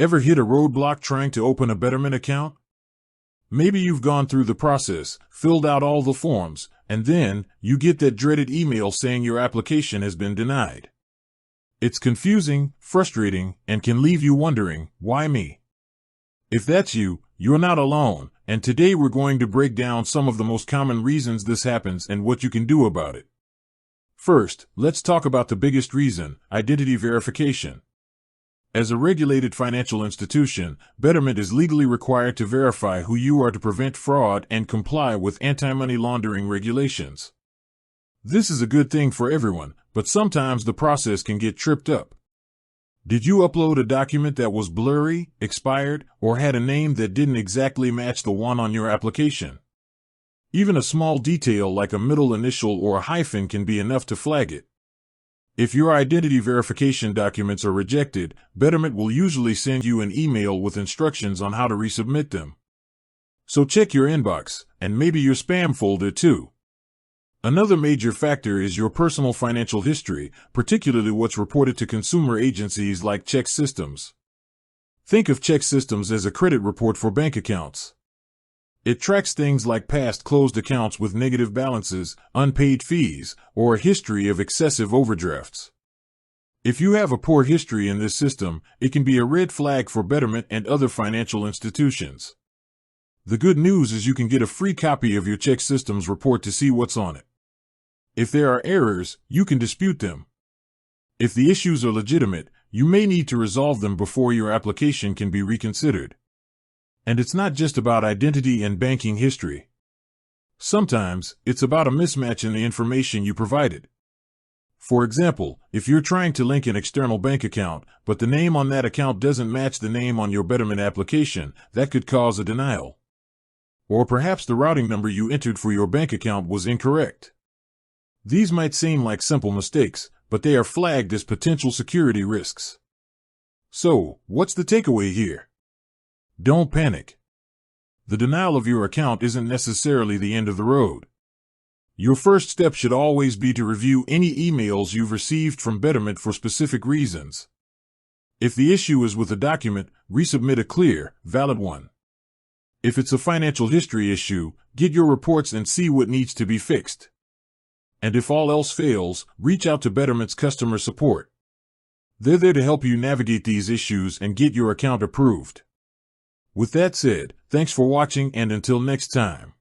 Ever hit a roadblock trying to open a Betterment account? Maybe you've gone through the process, filled out all the forms, and then you get that dreaded email saying your application has been denied. It's confusing, frustrating, and can leave you wondering, why me? If that's you, you're not alone, and today we're going to break down some of the most common reasons this happens and what you can do about it. First, let's talk about the biggest reason: identity verification. As a regulated financial institution, Betterment is legally required to verify who you are to prevent fraud and comply with anti-money laundering regulations. This is a good thing for everyone, but sometimes the process can get tripped up. Did you upload a document that was blurry, expired, or had a name that didn't exactly match the one on your application? Even a small detail like a middle initial or a hyphen can be enough to flag it. If your identity verification documents are rejected, Betterment will usually send you an email with instructions on how to resubmit them. So check your inbox, and maybe your spam folder too. Another major factor is your personal financial history, particularly what's reported to consumer agencies like ChexSystems. Think of ChexSystems as a credit report for bank accounts. It tracks things like past closed accounts with negative balances, unpaid fees, or a history of excessive overdrafts. If you have a poor history in this system, it can be a red flag for Betterment and other financial institutions. The good news is you can get a free copy of your ChexSystems report to see what's on it. If there are errors, you can dispute them. If the issues are legitimate, you may need to resolve them before your application can be reconsidered. And it's not just about identity and banking history. Sometimes, it's about a mismatch in the information you provided. For example, if you're trying to link an external bank account, but the name on that account doesn't match the name on your Betterment application, that could cause a denial. Or perhaps the routing number you entered for your bank account was incorrect. These might seem like simple mistakes, but they are flagged as potential security risks. So, what's the takeaway here? Don't panic. The denial of your account isn't necessarily the end of the road. Your first step should always be to review any emails you've received from Betterment for specific reasons. If the issue is with a document, resubmit a clear, valid one. If it's a financial history issue, get your reports and see what needs to be fixed. And if all else fails, reach out to Betterment's customer support. They're there to help you navigate these issues and get your account approved. With that said, thanks for watching, and until next time.